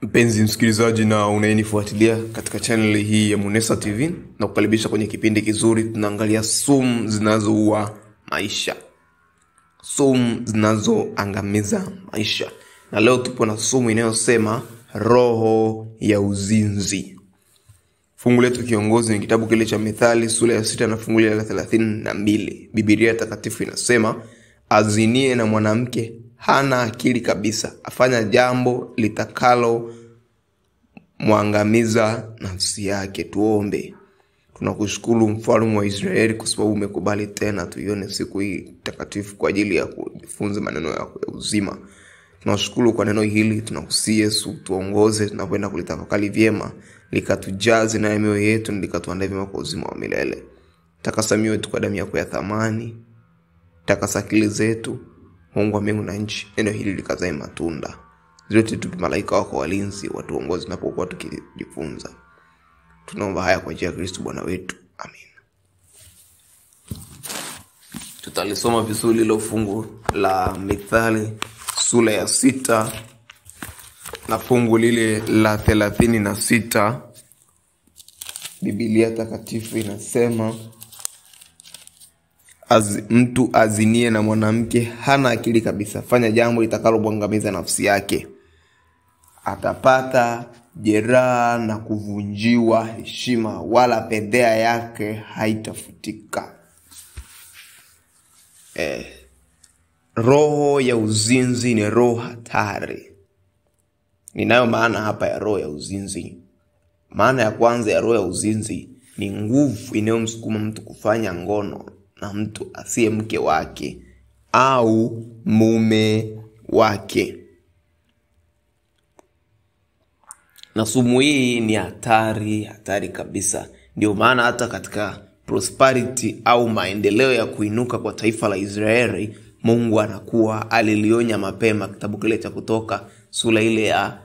Mpenzi msikilizaji na unayenifuatilia katika channel hii ya Munesa TV, na kukaribisha kwenye kipindi kizuri. Tunaangalia sumu zinazoua maisha, sumu zinazoangamiza maisha. Na leo tupo na sumu inayosema roho ya uzinzi. Fungu letu kiongozi ni kitabu kile cha Mithali sura ya 6 na fungu la 32. Biblia takatifu inasema, azinie na mwanamke hana akili kabisa, afanya jambo litakalo muangamiza nafsi yake. Tuombe. Tunakushukuru mfalme wa Israeli kwa sababu umekubali tena tuione siku hii takatifu kwa ajili ya kujifunza maneno yako ya uzima. Tunashukuru kwa neno hili, tunakusihi Yesu tuongoze tunapoenda kulitafakari vyema, likatujaze na mioyo yetu, likatuandae vyema kwa uzima wa milele. Takasa mioyo yetu kwa damu yako ya thamani, takasa akili zetu. Mungu wa mbingu na nchi, neno hili likazae matunda. Zote tupe malaika wako walinzi watuongoze tunapokuwa tukijifunza. Tunaomba haya kwa njia ya Kristo Bwana wetu. Amen. Tutalisoma vizuri hilo fungu la Mithali sura ya 6 na fungu lile la 36. Biblia takatifu inasema, mtu azinie na mwanamke hana akili kabisa, fanya jambo litakalo muangamiza nafsi yake, atapata jeraha na kuvunjiwa heshima, wala fedheha yake haitafutika. Roho ya uzinzi ni roho hatari. Ninayo maana hapa ya roho ya uzinzi. Maana ya kwanza ya roho ya uzinzi ni nguvu inayomsukuma mtu kufanya ngono na mtu asiye mke wake au mume wake. Na sumu hii ni hatari kabisa. Ndio maana hata katika prosperity au maendeleo ya kuinuka kwa taifa la Israeli, Mungu anakuwa alilionya mapema. Kitabu kile cha Kutoka sura ile ya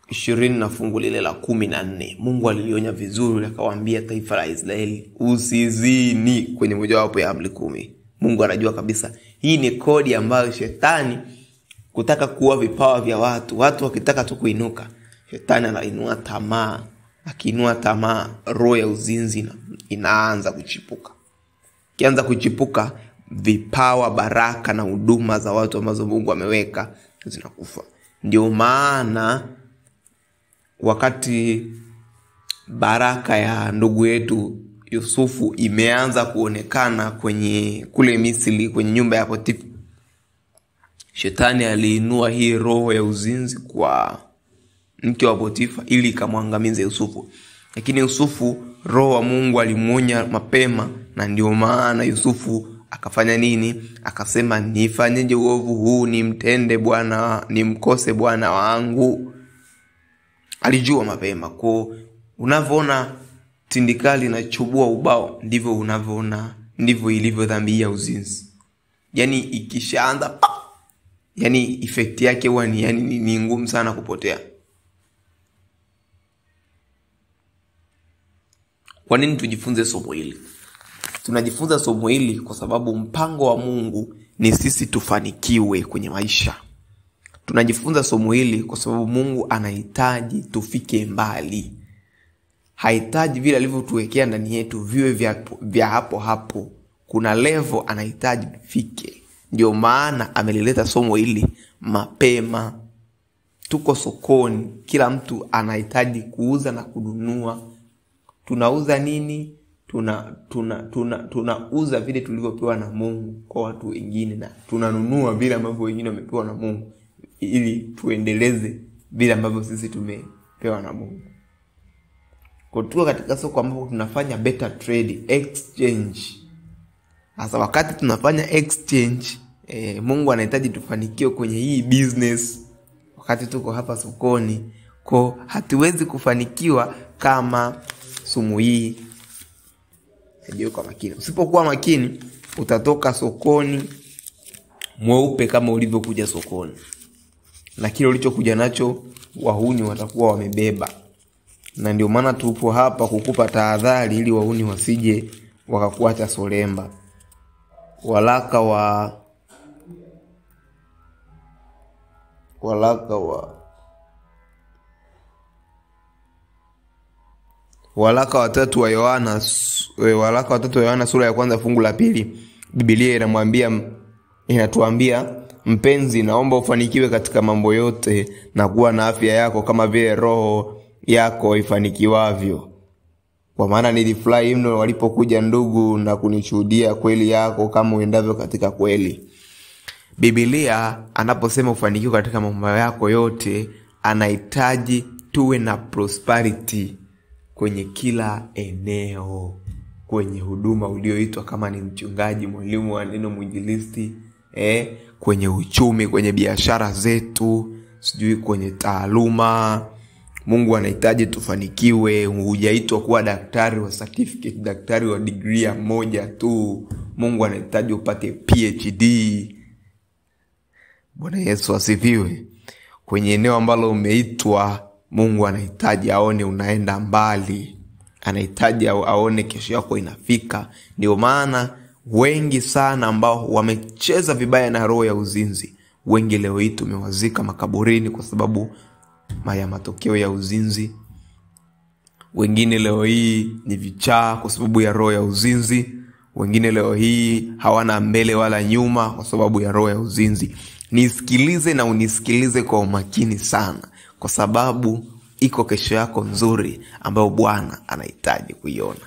20 na fungu lile la 14. Mungu alilionya vizuri, akawaambia taifa la Israeli, usizini kwenye mojawapo ya amri 10. Mungu anajua kabisa hii ni kodi ambayo shetani kutaka kuwa vipawa vya watu wakitaka tu kuinuka, shetani anainua tamaa. Akiinua tamaa, roho ya uzinzi inaanza kuchipuka. Kianza kuchipuka, vipawa, baraka na huduma za watu ambazo Mungu ameweka zinakufa. Ndio maana wakati baraka ya ndugu yetu Yusufu imeanza kuonekana kule Misri, kwenye nyumba ya Potifa, shetani aliinua hii roho ya uzinzi kwa mke wa Potifa ili kamwangamize Yusufu. Lakini Yusufu, roho wa Mungu alimuonya mapema, na ndio maana Yusufu akafanya nini? Akasema, nifanyeje uovu huu nimkose Bwana wangu? Alijua mapema. Kwa unavyoona tindikali na chubua ubao, ndivyo ilivyo dhambi ya uzinzi. Yani ikishaanza, yani effect yake huwa ni ngumu sana kupotea. Kwa nini tujifunze somo hili? Tunajifunza somo hili kwa sababu mpango wa Mungu ni sisi tufanikiwe kwenye maisha. Tunajifunza somo hili kwa sababu Mungu anahitaji tufike mbali. Hahitaji vile alivyotuwekea ndani yetu viwe vya hapo. Kuna level anahitaji tufike. Ndio maana amelileta somo hili mapema. Tuko sokoni, kila mtu anahitaji kuuza na kununua. Tunauza nini? Tunauza vile tulivyopewa na Mungu kwa watu wengine, na tunanunua vile ambavyo wengine wamepewa na Mungu, ili tuendeleze vile ambavyo sisi tumepewa na Mungu. Kwa tuko katika soko ambapo tunafanya better trade, exchange. Hasa wakati tunafanya exchange, Mungu anahitaji tufanikiwe kwenye hii business. Wakati tuko hapa sokoni, kwa hatuwezi kufanikiwa kama sumu hii sijui kwa makini. Usipokuwa makini, utatoka sokoni mweupe kama ulivyokuja sokoni, na kile ulichokuja nacho wahuni watakuwa wamebeba. Na ndio maana tupo hapa kukupa tahadhari ili wahuni wasije wakakuacha solemba. Waraka wa Waraka wa 3 wa Yohana sura ya 1 fungu la 2, Biblia inatuambia, mpenzi, naomba ufanikiwe katika mambo yote na kuwa na afya yako kama vile roho yako ifanikiwavyo. Kwa maana nilifurahi mno walipokuja ndugu na kunishuhudia kweli yako kama uendavyo katika kweli. Biblia anaposema ufanikiwe katika mambo yako yote, anahitaji tuwe na prosperity kwenye kila eneo, kwenye huduma ulioitwa, kama ni mchungaji, mwalimu wa neno, mwinjilisti, kwenye uchumi, kwenye biashara zetu, sijui kwenye taaluma. Mungu anahitaji tufanikiwe. Hujaitwa kuwa daktari wa certificate, daktari wa degree moja tu. Mungu anahitaji upate PhD. Bwana Yesu asifiwe. Kwenye eneo ambalo umeitwa, Mungu anahitaji aone unaenda mbali. Anahitaji aone kesho yako inafika. Ndio maana wengi sana ambao wamecheza vibaya na roho ya uzinzi, wengi leo hii tumewazika makaburini kwa sababu ya matokeo ya uzinzi. Wengine leo hii ni vichaa kwa sababu ya roho ya uzinzi. Wengine leo hii hawana mbele wala nyuma kwa sababu ya roho ya uzinzi. Nisikilize na unisikilize kwa umakini sana, kwa sababu iko kesho yako nzuri ambayo Bwana anahitaji kuiona.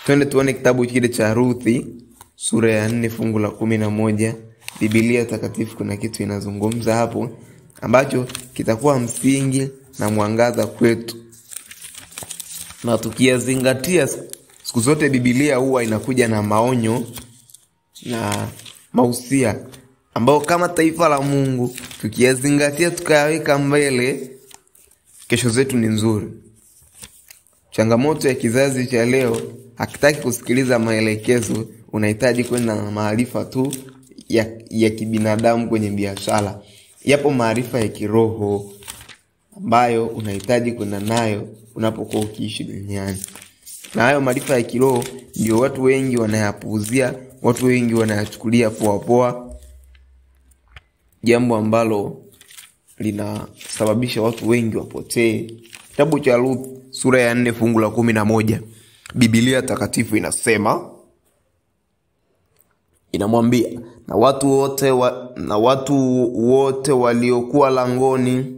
Twende tuone kitabu kile cha Ruthi sura ya 4 fungu la 11. Biblia takatifu kuna kitu inazungumza hapo ambacho kitakuwa msingi na mwangaza kwetu. Na tukiyazingatia, siku zote Biblia huwa inakuja na maonyo na mausia ambao kama taifa la Mungu tukiyazingatia tukayaweka mbele, kesho zetu ni nzuri. Changamoto ya kizazi cha leo, hakitaki kusikiliza maelekezo, unahitaji kwenda na maarifa tu ya kibinadamu kwenye biashara. Yapo maarifa ya kiroho ambayo unahitaji kwenda nayo unapokuwa ukiishi duniani. Na hayo maarifa ya kiroho ndio watu wengi wanayapuuzia, watu wengi wanayachukulia poa poa, jambo ambalo linasababisha watu wengi wapotee. Kitabu cha Ruth sura ya 4 fungu la 11, Biblia takatifu inamwambia, na watu wote waliokuwa langoni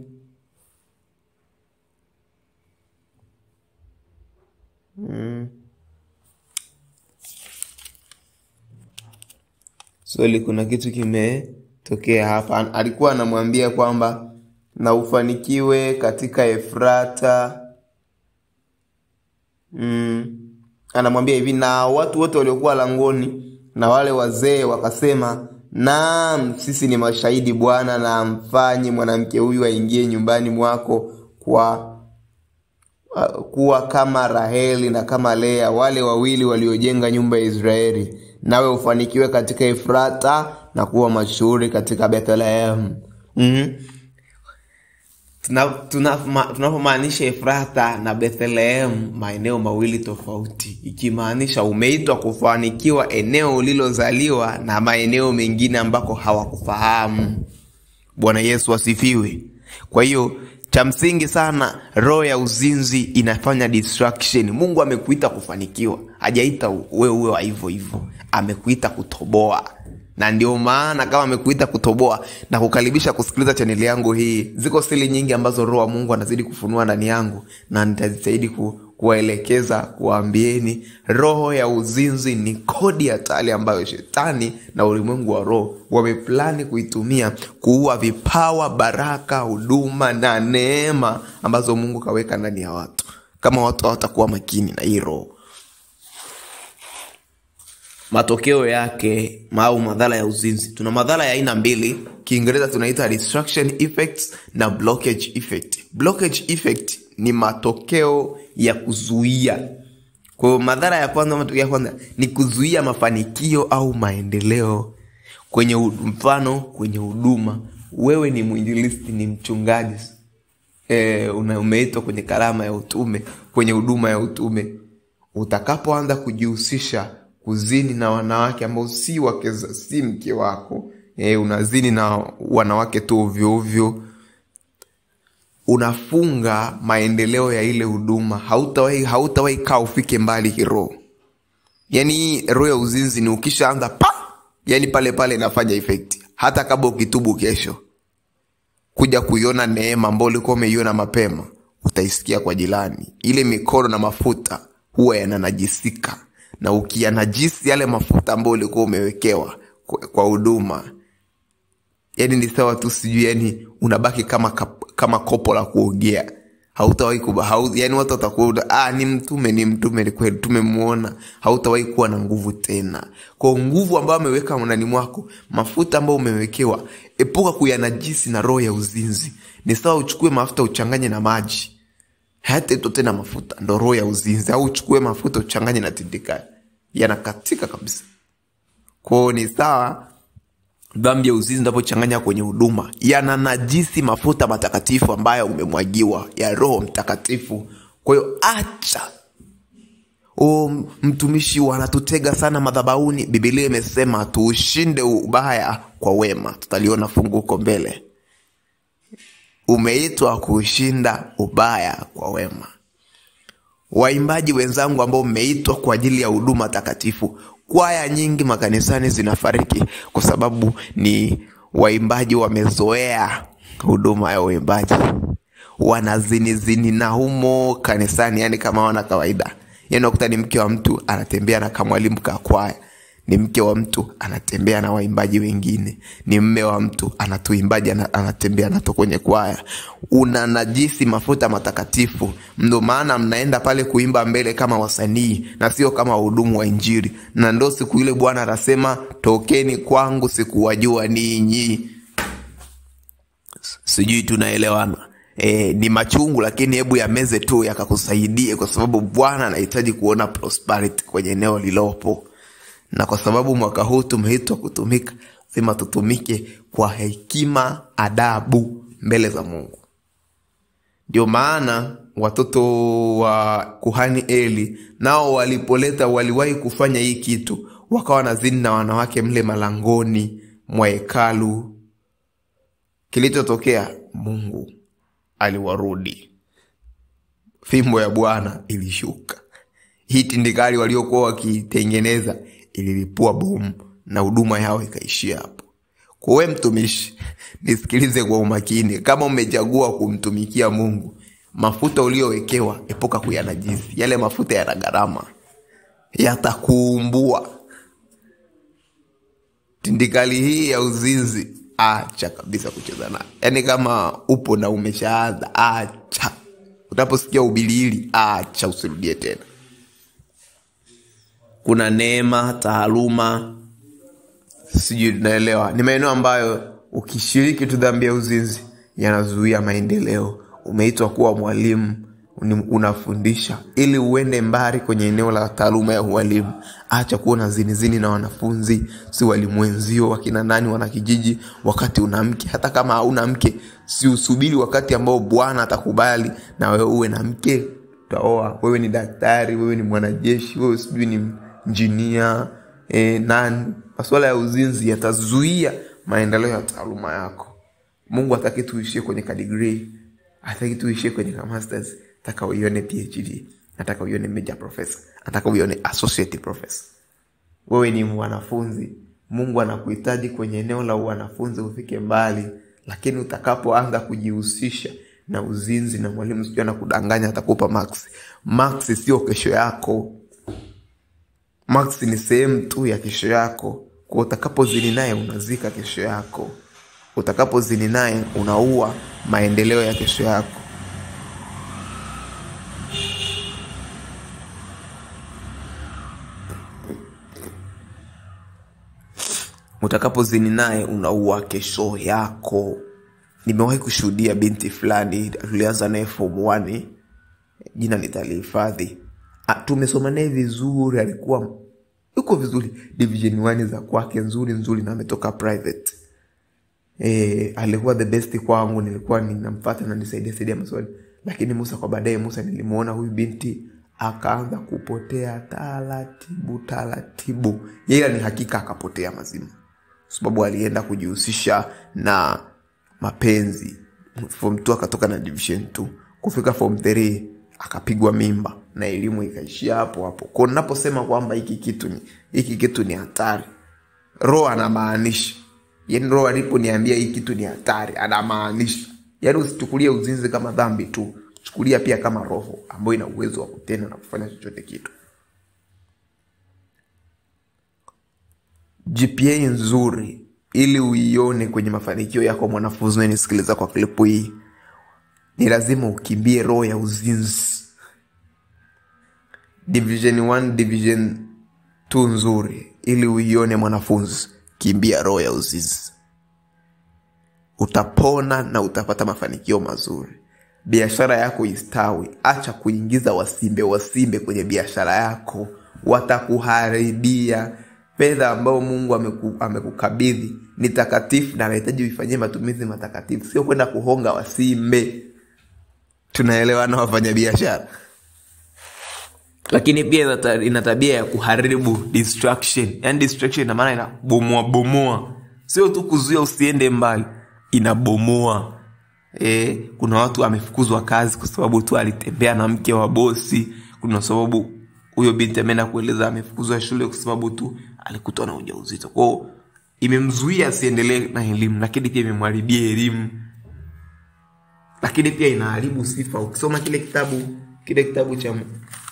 Swali, kuna kitu kimetokea hapa. Alikuwa anamwambia kwamba na ufanikiwe katika Efrata. Anamwambia hivi, na watu wote waliokuwa langoni na wale wazee wakasema, naam, sisi ni mashahidi Bwana, na mfanye mwanamke huyu aingie nyumbani mwako kuwa kama Raheli na kama Lea, wale wawili waliojenga nyumba ya Israeli. Nawe ufanikiwe katika Efrata na kuwa mashuhuri katika Bethlehem. Tunapomaanisha Efrata na Bethlehem, maeneo mawili tofauti, ikimaanisha umeitwa kufanikiwa eneo ulilozaliwa na maeneo mengine ambako hawakufahamu. Bwana Yesu asifiwe. Kwa hiyo cha msingi sana, roho ya uzinzi inafanya distraction. Mungu amekuita kufanikiwa, hajaita wewe wa hivyo hivyo, amekuita kutoboa. Na ndio maana kama amekuita kutoboa, na kukaribisha kusikiliza chaneli yangu hii. Ziko siri nyingi ambazo roho wa Mungu anazidi kufunua ndani yangu, na nitajitahidi kuwaelekeza, kuwaambieni roho ya uzinzi ni kodi hatari ambayo shetani na ulimwengu wa roho wameplani kuitumia kuua vipawa, baraka, huduma na neema ambazo Mungu kaweka ndani ya watu, kama watu hawatakuwa makini na hilo. Matokeo yake au madhara ya uzinzi. Tuna madhara ya aina mbili. Kiingereza tunaita distraction effects na blockage effect. Blockage effect ni matokeo ya kuzuia. Kwa madhara ya kwanza, matokeo ya kwanza ni kuzuia mafanikio au maendeleo. Kwenye mfano, kwenye huduma, wewe ni mwinjilisti, ni mchungaji, umeitwa kwenye karama ya utume, kwenye huduma ya utume. Utakapoanza kujihusisha kuzini na wanawake ambao si mke wako, unazini na wanawake tu ovyo ovyo, unafunga maendeleo ya ile huduma, hautawahi kaa ufike mbali kiroho. Yani roho ya uzinzi ni ukishaanza yani pale inafanya effect. Hata kama ukitubu kesho kuja kuiona neema ambayo ulikuwa umeiona mapema, utaisikia kwa jirani. Ile mikono na mafuta huwa yananajisika, na ukiyanajisi yale mafuta ambayo ulikuwa umewekewa kwa huduma, yani ni sawa tu sijui, yani unabaki kama kopo la kuogea. Hautawahi yani watu watakuona ni mtume ni kweli tumemuona. Hautawahi kuwa na nguvu tena. Kwa nguvu ambayo ameweka ndani mwako, mafuta ambayo umewekewa, epuka kuyanajisi na roho ya uzinzi. Ni sawa uchukue mafuta uchanganye na maji, hata ito tena mafuta, ndo roho ya uzinzi. Au uchukue mafuta uchanganye na tindikali, yanakatika kabisa. Kwa ni sawa dhambi ya uzinzi unapochanganya kwenye huduma, yananajisi mafuta matakatifu ambayo umemwagiwa ya Roho Mtakatifu. Kwa hiyo acha. Mtumishi wanatutega sana madhabahuni. Biblia imesema tuushinde ubaya kwa wema. Tutaliona fungu huko mbele. Umeitwa kushinda ubaya kwa wema. Waimbaji wenzangu ambao mmeitwa kwa ajili ya huduma takatifu, kwaya nyingi makanisani zinafariki kwa sababu ni waimbaji wamezoea huduma ya uimbaji. Wanazini na humo kanisani, yani kama wana kawaida. Yani ukuta ni mke wa mtu anatembea na kamwalimu ka kwaya, ni mke wa mtu anatembea na waimbaji wengine, ni mme wa mtu anatuimbaji anatembea nato kwenye kwaya. Unanajisi mafuta matakatifu. Ndio maana mnaenda pale kuimba mbele kama wasanii na sio kama wahudumu wa injili. Na ndio siku ile Bwana anasema, tokeni kwangu sikuwajua ninyi. Sijui tunaelewana. Ni machungu, lakini hebu yameze tu yakakusaidie, kwa sababu Bwana anahitaji kuona prosperity kwenye eneo lilopo. Na kwa sababu mwaka huu tumeitwa kutumika, sema tutumike kwa hekima, adabu mbele za Mungu. Ndio maana watoto wa kuhani Eli nao waliwahi kufanya hii kitu, wakawa nazini na wanawake mle malangoni mwa hekalu. Kilichotokea, Mungu aliwarudi. Fimbo ya Bwana ilishuka. Hii tindikali waliokuwa wakitengeneza ililipua bomu na huduma yao ikaishia hapo. Kwa wewe mtumishi, nisikilize kwa umakini. Kama umechagua kumtumikia Mungu, mafuta uliowekewa epuka kuyanajisi. Yale mafuta yana gharama, yatakuumbua. Tindikali hii ya uzinzi, acha kabisa kucheza nayo. Yani kama upo na umeshaanza, acha. Unaposikia ubilili, acha, usirudie tena. Kuna neema, taaluma, sijui naelewa. Ni maeneo ambayo ukishiriki tu dhambi ya uzinzi yanazuia maendeleo. Umeitwa kuwa mwalimu, unafundisha ili uende mbali kwenye eneo la taaluma ya ualimu. Acha kuona zini na wanafunzi, si walimu wenzio wakina nani wanakijiji, wakati una mke. Hata kama hauna mke, si usubiri wakati ambao Bwana atakubali na wewe uwe na mke, utaoa. Wewe ni daktari, wewe ni mwanajeshi, wewe sijui ni engineer, nani. Masuala ya uzinzi yatazuia maendeleo ya taaluma yako. Mungu hataki tuishie kwenye degree, hataki tuishie kwenye masters. Nataka uione PhD, nataka uione major professor, nataka uione associate professor. Wewe ni mwanafunzi. Mungu anakuhitaji kwenye eneo la wanafunzi ufike mbali. Lakini utakapoanza kujihusisha na uzinzi na mwalimu sio na kudanganya atakupa max. Max sio kesho yako. Max ni sehemu tu ya kesho yako. Kwa utakapozini naye unazika kesho yako. Utakapozini naye unaua maendeleo ya kesho yako. Utakapozini naye unaua kesho yako. Nimewahi kushuhudia binti fulani, tulianza naye form 1, jina nitalihifadhi. Tumesoma naye vizuri, alikuwa yuko vizuri, division 1 za kwake nzuri na ametoka private. Alikuwa the best kwangu, nilikuwa ninamfuata na nisaidia maswali. Lakini kwa baadaye nilimuona huyu binti akaanza kupotea taratibu. Yeye ni hakika akapotea mazima. Sababu alienda kujihusisha na mapenzi form 2 akatoka na division 2. Kufika form 3 akapigwa mimba na elimu ikaishia hapo hapo. Kwa ninaposema kwamba hiki kitu ni hatari, roho anamaanisha. Yaani roho aliponiambia hiki kitu ni hatari, anamaanisha. Yaani usichukulie uzinzi kama dhambi tu, chukulia pia kama roho ambayo ina uwezo wa kutenda na kufanya chochote kitu. GPA nzuri ili uione kwenye mafanikio yako mwanafunzi unanisikiliza kwa klipu hii, ni lazima ukimbie roho ya uzinzi. Division 1, Division 2 nzuri ili uione mwanafunzi, kimbia roho ya uzinzi. Utapona na utapata mafanikio mazuri. Biashara yako istawi. Acha kuingiza wasimbe kwenye biashara yako, watakuharibia. Fedha ambayo Mungu amekukabidhi ni takatifu na anahitaji uifanyie matumizi matakatifu, sio kwenda kuhonga wasimbe. Tunaelewana wafanya biashara? Lakini pia ina tabia ya kuharibu, distraction. Yaani distraction ina maana inabomoa. Sio tu kuzuia usiende mbali, inabomoa. Kuna watu wamefukuzwa kazi kwa sababu tu alitembea na mke wa bosi. Kuna sababu huyo binti ameenda kueleza amefukuzwa shule kwa sababu tu alikutwa na ujauzito. Kwa hiyo imemzuia asiendelee na elimu, lakini pia imemharibia elimu. Lakini pia inaharibu sifa. Ukisoma kile kitabu cha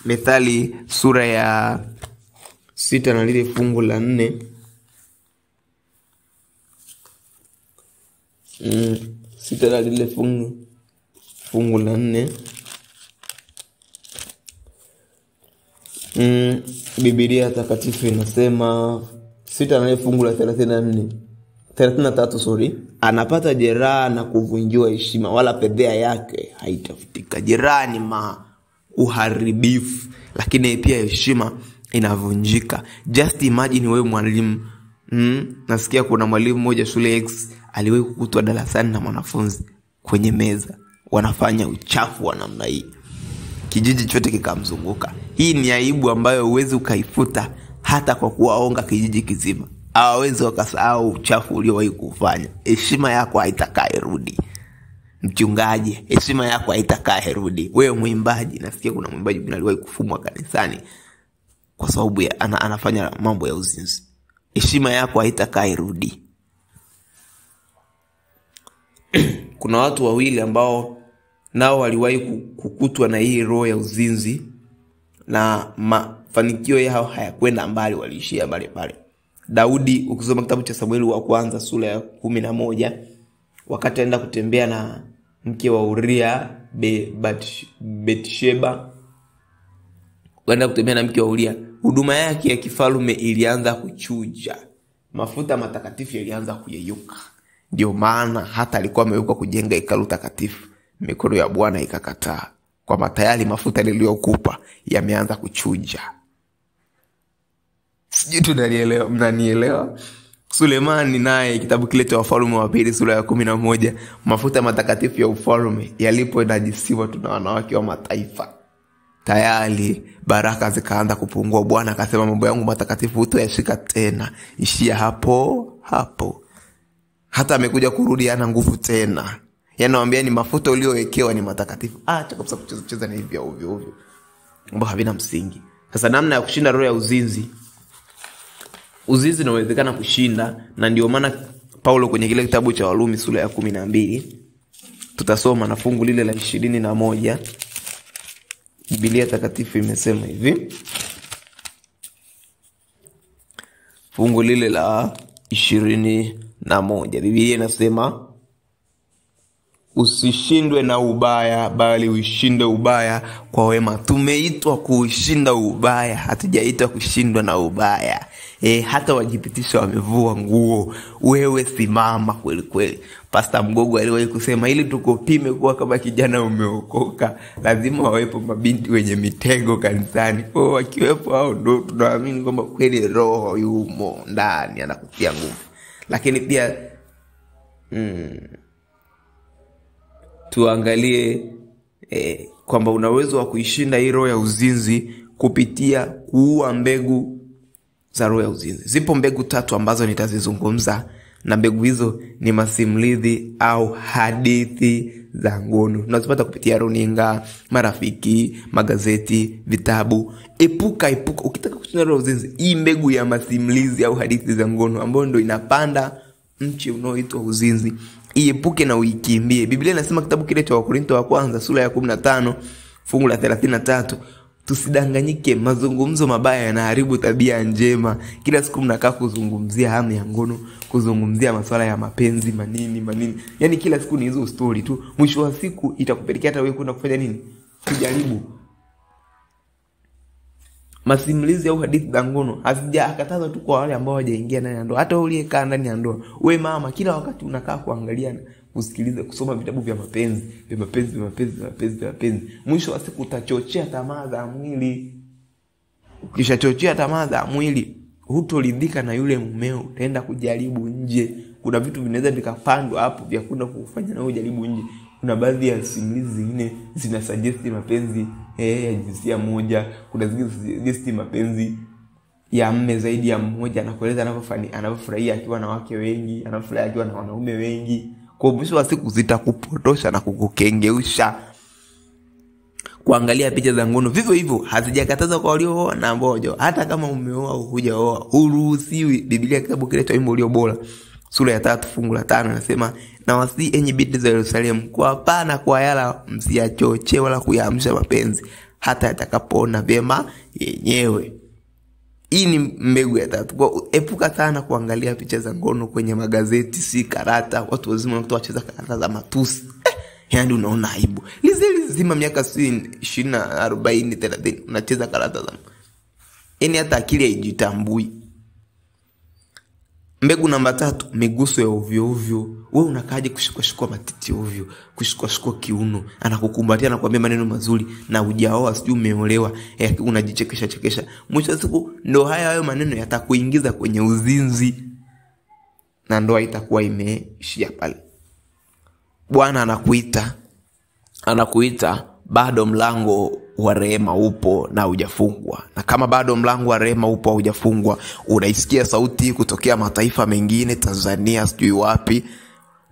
Methali sura ya 6 na lile fungu la 4. 6 na lile fungu la 4. Biblia takatifu inasema 6 na lile fungu la 33, anapata jeraha na kuvunjiwa heshima, wala fedheha yake haitafutika. Jeraha ni uharibifu, lakini pia heshima inavunjika. Just imagine wewe mwalimu. Nasikia kuna mwalimu mmoja shule X aliwahi kukutwa darasani na mwanafunzi kwenye meza wanafanya uchafu wa namna hii. Kijiji chote kikamzunguka. Hii ni aibu ambayo huwezi ukaifuta hata kwa kuwaonga kijiji kizima. Hawawezi wakasahau uchafu uliowahi kufanya. Heshima yako haitakaa irudi. Mchungaji, heshima yako haitakaa irudi. Wewe mwimbaji, nasikia kuna mwimbaji mwingine aliwahi kufumwa kanisani kwa sababu anafanya mambo ya uzinzi. Heshima yako haitakaa irudi. Kuna watu wawili ambao nao waliwahi kukutwa na hii roho ya uzinzi na mafanikio yao hayakwenda mbali, waliishia pale. Daudi, ukisoma kitabu cha Samueli wa kwanza sura ya 11, wakati anaenda kutembea na mke wa Uria, Bathsheba, anaenda kutembea na mke wa Uria, huduma yake ya kifalume ilianza kuchuja. Mafuta matakatifu yalianza kuyeyuka. Ndio maana hata alikuwa amewekwa kujenga hekalu takatifu, mikono ya Bwana ikakataa, kwa tayari mafuta niliyokupa yameanza kuchuja. Sijui tunanielewa, mnanielewa? Sulemani naye kitabu kile cha Wafalme wa Pili sura ya 11, mafuta matakatifu ya ufalme yaliponajisiwa tuna wanawake wa mataifa, tayari baraka zikaanza kupungua. Bwana akasema, mambo yangu matakatifu hutoyashika tena, ishia hapo. Hata amekuja kurudi hana nguvu tena. Yanawaambia ni mafuta uliowekewa ni matakatifu. Acha kabisa kucheza na hivi ovyo. Mambo havina msingi. Sasa namna ya kushinda roho ya uzinzi. Uzinzi unawezekana kushinda, na ndio maana Paulo kwenye kile kitabu cha Warumi sura ya 12 tutasoma na fungu lile la 21. Biblia takatifu imesema hivi. Fungu lile la 21. Biblia inasema, usishindwe na ubaya, bali uishinde ubaya kwa wema. Tumeitwa kuushinda ubaya, hatujaitwa kushindwa na ubaya. Hata wajipitisha wamevua nguo, wewe simama kweli. Pastor Mgogo aliwahi kusema, ili tukopime kuwa kama kijana umeokoka, lazima wawepo mabinti wenye mitego kanisani. Wakiwepo hao ndio tunaamini kwamba kweli roho yumo ndani anakutia nguvu. Lakini pia tuangalie kwamba una uwezo wa kuishinda hii roho ya uzinzi kupitia kuua mbegu za roho ya uzinzi. Zipo mbegu 3 ambazo nitazizungumza na mbegu hizo ni masimulizi au hadithi za ngono. Tunazipata kupitia runinga, marafiki, magazeti, vitabu. Epuka ukitaka kushinda roho uzinzi, hii mbegu ya masimulizi au hadithi za ngono ambayo ndio inapanda mche unaoitwa uzinzi, iepuke na uikimbie. Biblia inasema kitabu kile cha Wakorintho wa kwanza sura ya 15 fungu la 33, tusidanganyike, mazungumzo mabaya yanaharibu tabia njema. Kila siku mnakaa kuzungumzia hamu ya ngono, kuzungumzia masuala ya mapenzi, manini. Yaani kila siku ni hizo story tu. Mwisho wa siku itakupelekea hata wewe kwenda kufanya nini? Kujaribu. Masimulizi au hadithi za ngono hazijakatazwa tu kwa wale ambao hawajaingia ndani ya ndoa. Hata wewe uliyekaa ndani ya ndoa, wewe mama, kila wakati unakaa kuangalia, kusikiliza, kusoma vitabu vya mapenzi, mwisho wa siku utachochea tamaa za mwili. Ukishachochea tamaa za mwili, hutoridhika na yule mumeo, utaenda kujaribu nje. Kuna vitu vinaweza vikapandwa hapo vya kwenda kufanya na wewe jaribu nje. Kuna baadhi ya simulizi zingine zina suggest mapenzi ya jinsia moja. Kuna zingine suggest mapenzi ya mme zaidi ya mmoja, na kueleza anavyofurahia akiwa na wake wengi, anavyofurahia akiwa na wanaume wengi. Kwa mwisho wa siku zitakupotosha na kukukengeusha. Kuangalia picha za ngono vivyo hivyo hazijakatazwa kwa waliooa na ambao hata kama umeoa au hujaoa huruhusiwi. Biblia kitabu kile cha Wimbo Ulio Bora sura ya 3 fungu la 5 nasema, na wasi enyi binti za Yerusalemu, kwa hapana kwa yala msiachoche wala kuyaamsha mapenzi hata yatakapoona vyema yenyewe. Hii ni mbegu ya 3. Kwa epuka sana kuangalia picha za ngono kwenye magazeti, si karata. Watu wazima watu wacheza karata za matusi. Yaani unaona aibu. Lizima miaka 20, 40, 30 unacheza karata za. Yaani hata akili haijitambui. Mbegu namba 3, miguso ya ovyo ovyo. Wewe unakaaje kushikwa matiti ovyo, kushikwa kiuno, anakukumbatia na kuambia maneno mazuri, na hujaoa sijui umeolewa, unajichekesha. Mwisho wa siku ndio hayo maneno yatakuingiza kwenye uzinzi na ndoa itakuwa imeishia pale. Bwana anakuita bado mlango wa rehema upo na hujafungwa. Na kama bado mlango wa rehema upo na hujafungwa, unaisikia sauti kutokea mataifa mengine, Tanzania, sijui wapi,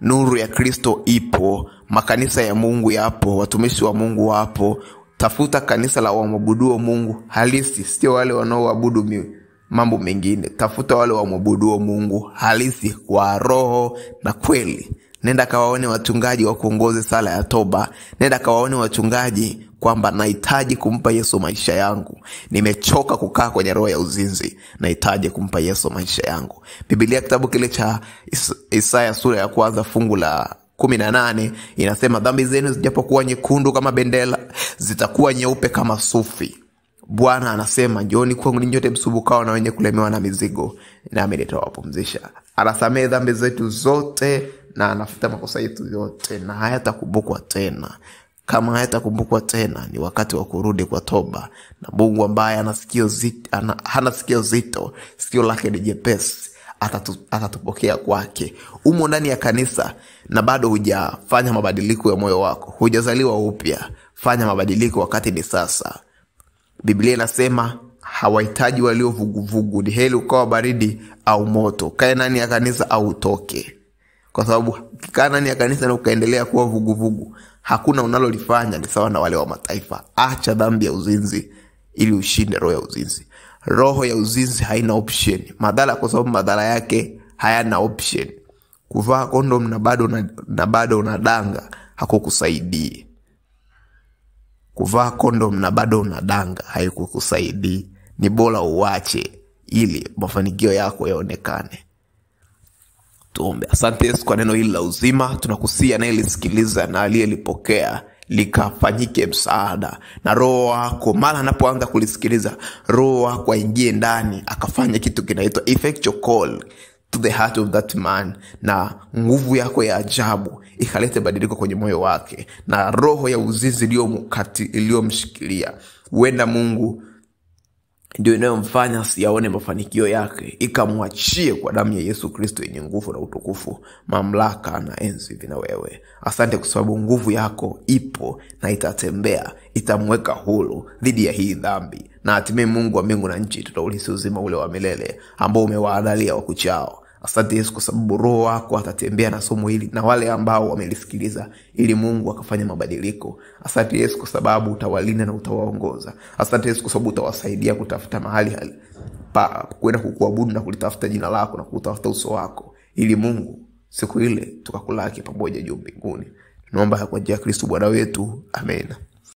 nuru ya Kristo ipo, makanisa ya Mungu yapo, watumishi wa Mungu wapo. Tafuta kanisa la waabuduo Mungu halisi, sio wale wanaoabudu mambo mengine. Tafuta wale waabuduo Mungu halisi kwa roho na kweli. Nenda kawaone wachungaji wa kuongoze sala ya toba. Nenda kawaone wachungaji kwamba nahitaji kumpa Yesu maisha yangu. Nimechoka kukaa kwenye roho ya uzinzi. Nahitaji kumpa Yesu maisha yangu. Biblia kitabu kile cha Isaya sura ya 1 fungu la 18 inasema, dhambi zenu zijapokuwa nyekundu kama bendera, zitakuwa nyeupe kama sufi. Bwana anasema, njooni kwangu ninyi msumbukao na wenye kulemewa na mizigo, nami nitawapumzisha. Anasamehe dhambi zetu zote na anafuta makosa yetu yote, na hayatakumbukwa tena. Kama hayatakumbukwa tena, ni wakati wa kurudi kwa toba. Na Mungu ambaye hana sikio zito, sikio lake ni jepesi, atatupokea kwake. Umo ndani ya kanisa na bado hujafanya mabadiliko ya moyo wako, hujazaliwa upya, fanya mabadiliko, wakati ni sasa. Biblia inasema hawahitaji walio vuguvugu, ni heri ukawa baridi au moto. Kae ndani ya kanisa au utoke. Kwa sababu ukikaa ndani ya kanisa na ukaendelea kuwa vuguvugu, hakuna unalolifanya, ni sawa na wale wa mataifa. Acha dhambi ya uzinzi ili ushinde roho ya uzinzi. Roho ya uzinzi haina option. Madhara, kwa sababu madhara yake hayana option. Kuvaa kondom na bado unadanga hakukusaidii. Kuvaa kondom na bado unadanga haikukusaidii. Ni bora uache ili mafanikio yako yaonekane. Tuombe. Asante Yesu kwa neno hili la uzima. Tunakusia na ilisikiliza na aliyelipokea likafanyike msaada. Na roho wako mara anapoanza kulisikiliza, roho wako aingie ndani akafanya kitu kinaitwa effectual call to the heart of that man, na nguvu yako ya ajabu ikalete badiliko kwenye moyo wake. Na roho ya uzinzi iliyomshikilia, huenda Mungu ndio inayomfanya siyaone mafanikio yake, ikamwachie kwa damu ya Yesu Kristo yenye nguvu na utukufu, mamlaka na enzi vina wewe. Asante kwa sababu nguvu yako ipo na itatembea, itamweka huru dhidi ya hii dhambi. Na hatimaye Mungu wa mbingu na nchi tutaulisi uzima ule wa milele ambao umewaandalia wakuchao. Asante Yesu kwa sababu Roho wako atatembea na somo hili na wale ambao wamelisikiliza, ili Mungu akafanya mabadiliko. Asante Yesu kwa sababu utawalinda na utawaongoza. Asante Yesu kwa sababu utawasaidia kutafuta mahali pa kwenda kukuabudu na kulitafuta jina lako na kutafuta uso wako, ili Mungu siku ile tukakulaki pamoja juu mbinguni. Tunaomba kwa njia ya Kristo Bwana wetu. Amen.